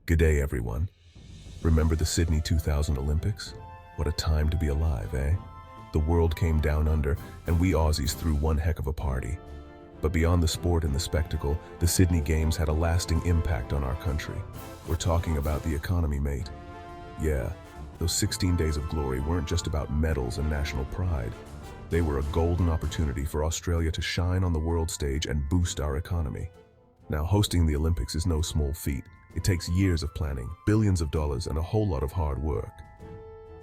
G'day everyone. Remember the Sydney 2000 Olympics? What a time to be alive, eh? The world came down under, and we Aussies threw one heck of a party. But beyond the sport and the spectacle, the Sydney Games had a lasting impact on our country. We're talking about the economy, mate. Yeah, those 16 days of glory weren't just about medals and national pride. They were a golden opportunity for Australia to shine on the world stage and boost our economy. Now, hosting the Olympics is no small feat. It takes years of planning, billions of dollars, and a whole lot of hard work.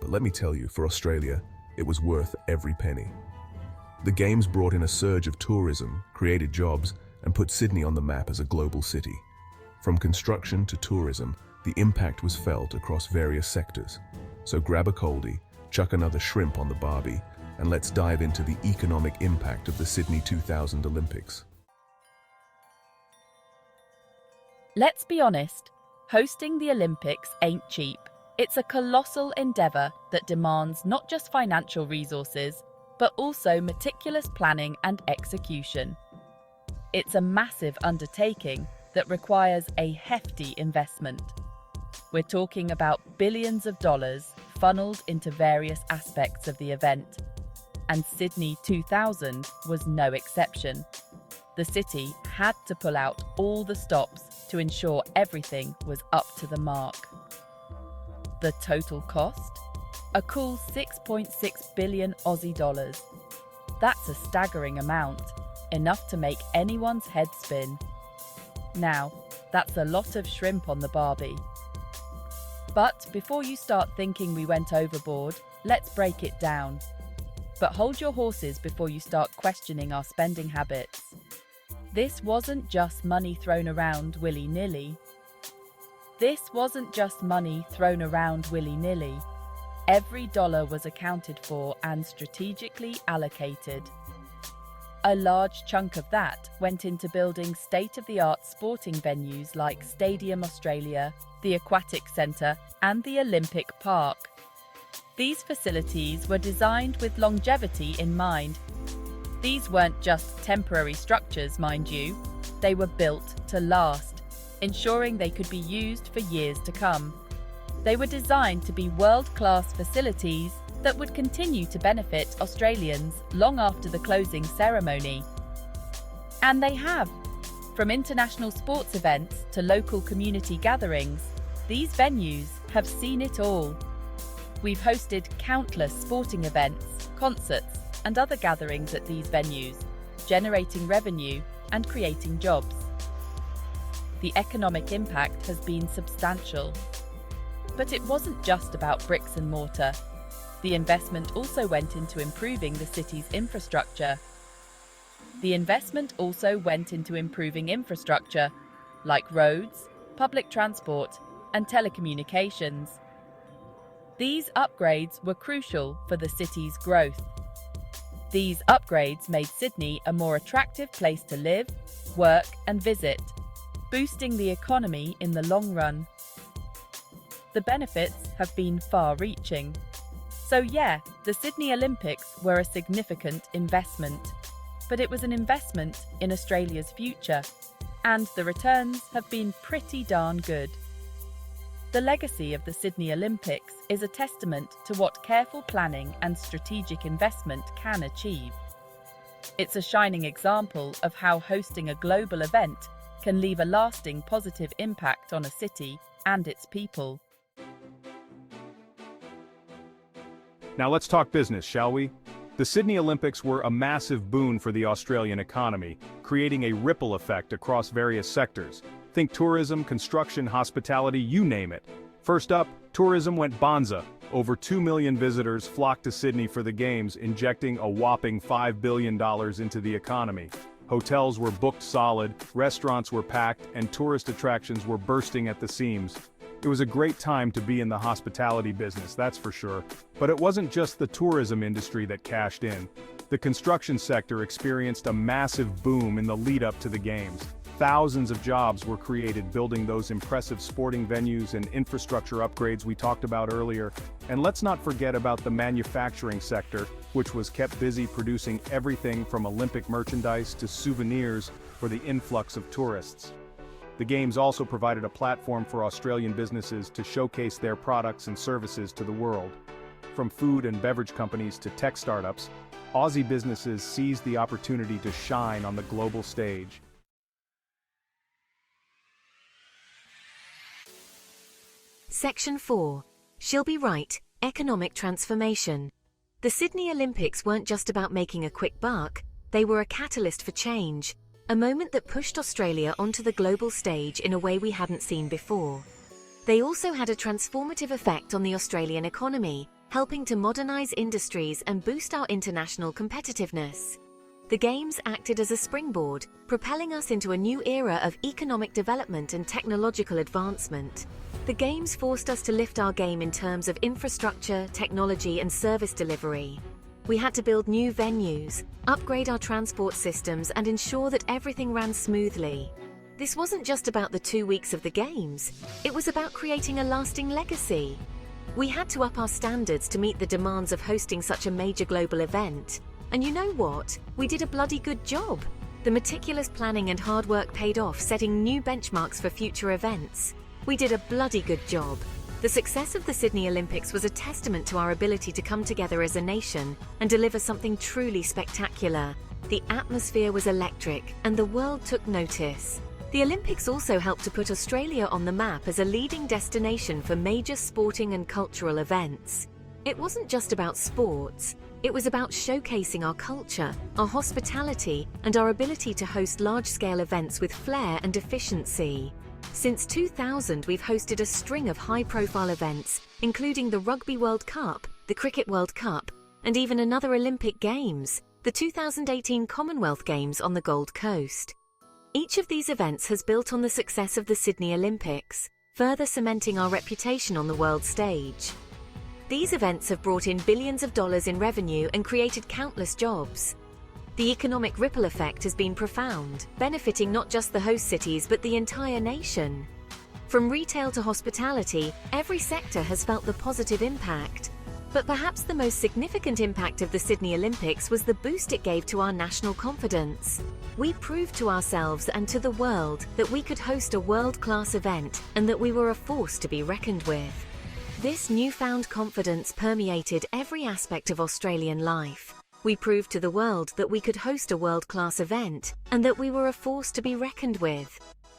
But let me tell you, for Australia, it was worth every penny. The Games brought in a surge of tourism, created jobs, and put Sydney on the map as a global city. From construction to tourism, the impact was felt across various sectors. So grab a coldie, chuck another shrimp on the barbie, and let's dive into the economic impact of the Sydney 2000 Olympics. Let's be honest, hosting the Olympics ain't cheap. It's a colossal endeavour that demands not just financial resources, but also meticulous planning and execution. It's a massive undertaking that requires a hefty investment. We're talking about billions of dollars funneled into various aspects of the event. And Sydney 2000 was no exception. The city had to pull out all the stops to ensure everything was up to the mark. The total cost? A cool 6.6 billion Aussie dollars. That's a staggering amount, enough to make anyone's head spin. Now, that's a lot of shrimp on the barbie. But before you start thinking we went overboard, let's break it down. But hold your horses before you start questioning our spending habits. This wasn't just money thrown around willy-nilly. Every dollar was accounted for and strategically allocated. A large chunk of that went into building state-of-the-art sporting venues like Stadium Australia, the Aquatic Centre, and the Olympic Park. These facilities were designed with longevity in mind. These weren't just temporary structures, mind you. They were built to last, ensuring they could be used for years to come. They were designed to be world-class facilities that would continue to benefit Australians long after the closing ceremony. And they have. From international sports events to local community gatherings, these venues have seen it all. We've hosted countless sporting events, concerts, and other gatherings at these venues, generating revenue and creating jobs. The economic impact has been substantial. But it wasn't just about bricks and mortar. The investment also went into improving the city's infrastructure. Like roads, public transport, and telecommunications. These upgrades were crucial for the city's growth. These upgrades made Sydney a more attractive place to live, work, and visit, boosting the economy in the long run. The benefits have been far-reaching. So yeah, the Sydney Olympics were a significant investment. But it was an investment in Australia's future, and the returns have been pretty darn good. The legacy of the Sydney Olympics is a testament to what careful planning and strategic investment can achieve. It's a shining example of how hosting a global event can leave a lasting positive impact on a city and its people. Now let's talk business, shall we? The Sydney Olympics were a massive boon for the Australian economy, creating a ripple effect across various sectors. Think tourism, construction, hospitality, you name it. First up, tourism went bonza. Over 2 million visitors flocked to Sydney for the Games, injecting a whopping $5 billion into the economy. Hotels were booked solid, restaurants were packed, and tourist attractions were bursting at the seams. It was a great time to be in the hospitality business, that's for sure. But it wasn't just the tourism industry that cashed in. The construction sector experienced a massive boom in the lead-up to the Games. Thousands of jobs were created building those impressive sporting venues and infrastructure upgrades we talked about earlier. And let's not forget about the manufacturing sector, which was kept busy producing everything from Olympic merchandise to souvenirs for the influx of tourists. The Games also provided a platform for Australian businesses to showcase their products and services to the world. From food and beverage companies to tech startups, Aussie businesses seized the opportunity to shine on the global stage. Section 4. She'll be right. Economic transformation. The Sydney Olympics weren't just about making a quick buck, they were a catalyst for change, a moment that pushed Australia onto the global stage in a way we hadn't seen before. They also had a transformative effect on the Australian economy, helping to modernise industries and boost our international competitiveness. The Games acted as a springboard, propelling us into a new era of economic development and technological advancement. The Games forced us to lift our game in terms of infrastructure, technology, and service delivery. We had to build new venues, upgrade our transport systems, and ensure that everything ran smoothly. This wasn't just about the 2 weeks of the Games, it was about creating a lasting legacy. We had to up our standards to meet the demands of hosting such a major global event. And you know what? We did a bloody good job. The meticulous planning and hard work paid off, setting new benchmarks for future events. We did a bloody good job. The success of the Sydney Olympics was a testament to our ability to come together as a nation and deliver something truly spectacular. The atmosphere was electric, and the world took notice. The Olympics also helped to put Australia on the map as a leading destination for major sporting and cultural events. It wasn't just about sports. It was about showcasing our culture, our hospitality, and our ability to host large-scale events with flair and efficiency. Since 2000, we've hosted a string of high-profile events, including the Rugby World Cup, the Cricket World Cup, and even another Olympic Games, the 2018 Commonwealth Games on the Gold Coast. Each of these events has built on the success of the Sydney Olympics, further cementing our reputation on the world stage. These events have brought in billions of dollars in revenue and created countless jobs. The economic ripple effect has been profound, benefiting not just the host cities but the entire nation. From retail to hospitality, every sector has felt the positive impact. But perhaps the most significant impact of the Sydney Olympics was the boost it gave to our national confidence. We proved to ourselves and to the world that we could host a world-class event and that we were a force to be reckoned with. This newfound confidence permeated every aspect of Australian life. We proved to the world that we could host a world-class event and that we were a force to be reckoned with.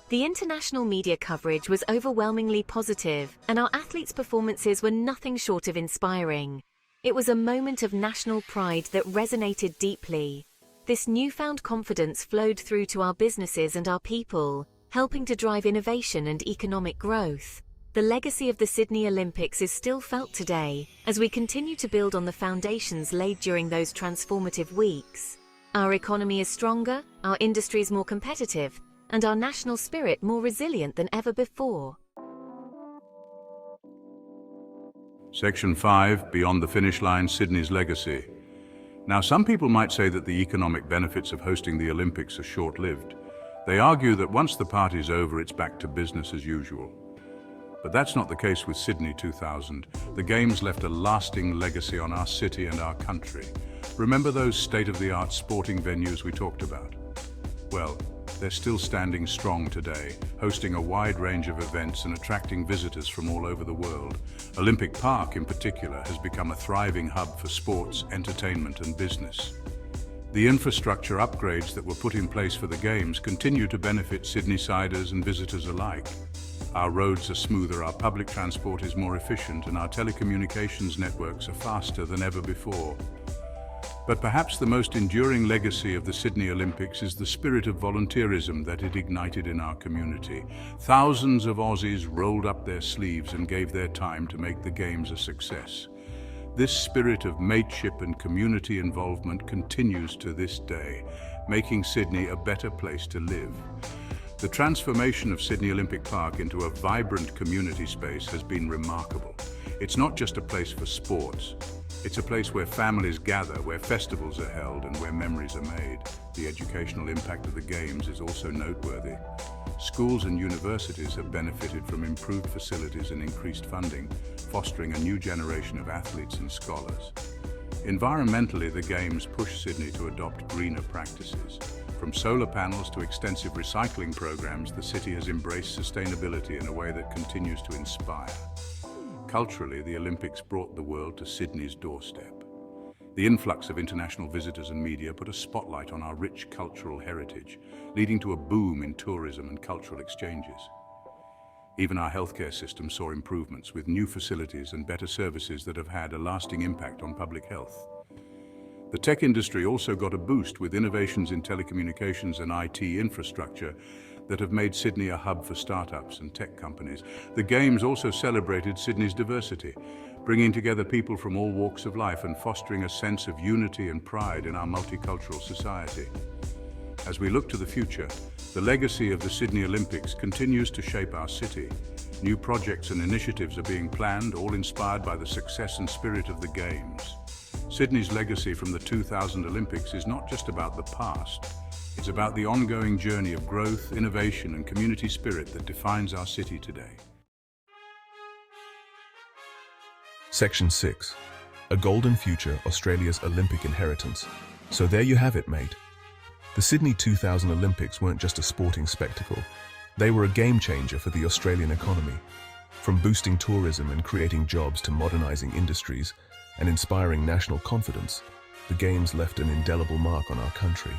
The international media coverage was overwhelmingly positive, and our athletes' performances were nothing short of inspiring. It was a moment of national pride that resonated deeply. This newfound confidence flowed through to our businesses and our people, helping to drive innovation and economic growth. The legacy of the Sydney Olympics is still felt today, as we continue to build on the foundations laid during those transformative weeks. Our economy is stronger, our industry is more competitive, and our national spirit more resilient than ever before. Section 5, Beyond the Finish Line, Sydney's Legacy. Now, some people might say that the economic benefits of hosting the Olympics are short-lived. They argue that once the party's over, it's back to business as usual. But that's not the case with Sydney 2000. The Games left a lasting legacy on our city and our country. Remember those state-of-the-art sporting venues we talked about? Well, they're still standing strong today, hosting a wide range of events and attracting visitors from all over the world. Olympic Park, in particular, has become a thriving hub for sports, entertainment, and business. The infrastructure upgrades that were put in place for the Games continue to benefit Sydneysiders and visitors alike. Our roads are smoother, our public transport is more efficient, and our telecommunications networks are faster than ever before. But perhaps the most enduring legacy of the Sydney Olympics is the spirit of volunteerism that it ignited in our community. Thousands of Aussies rolled up their sleeves and gave their time to make the Games a success. This spirit of mateship and community involvement continues to this day, making Sydney a better place to live. The transformation of Sydney Olympic Park into a vibrant community space has been remarkable. It's not just a place for sports. It's a place where families gather, where festivals are held, and where memories are made. The educational impact of the Games is also noteworthy. Schools and universities have benefited from improved facilities and increased funding, fostering a new generation of athletes and scholars. Environmentally, the Games push Sydney to adopt greener practices. From solar panels to extensive recycling programs, the city has embraced sustainability in a way that continues to inspire. Culturally, the Olympics brought the world to Sydney's doorstep. The influx of international visitors and media put a spotlight on our rich cultural heritage, leading to a boom in tourism and cultural exchanges. Even our healthcare system saw improvements with new facilities and better services that have had a lasting impact on public health. The tech industry also got a boost with innovations in telecommunications and IT infrastructure that have made Sydney a hub for startups and tech companies. The Games also celebrated Sydney's diversity, bringing together people from all walks of life and fostering a sense of unity and pride in our multicultural society. As we look to the future, the legacy of the Sydney Olympics continues to shape our city. New projects and initiatives are being planned, all inspired by the success and spirit of the Games. Sydney's legacy from the 2000 Olympics is not just about the past. It's about the ongoing journey of growth, innovation, and community spirit that defines our city today. Section 6. A Golden Future, Australia's Olympic Inheritance. So there you have it, mate. The Sydney 2000 Olympics weren't just a sporting spectacle. They were a game changer for the Australian economy. From boosting tourism and creating jobs to modernizing industries and inspiring national confidence, the Games left an indelible mark on our country.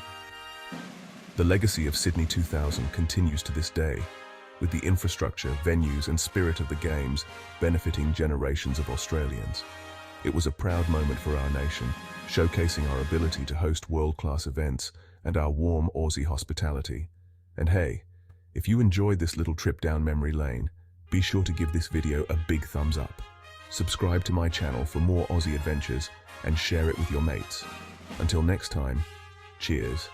The legacy of Sydney 2000 continues to this day, with the infrastructure, venues, and spirit of the Games benefiting generations of Australians. It was a proud moment for our nation, showcasing our ability to host world-class events and our warm Aussie hospitality. And hey, if you enjoyed this little trip down memory lane, be sure to give this video a big thumbs up. Subscribe to my channel for more Aussie adventures and share it with your mates. Until next time, cheers.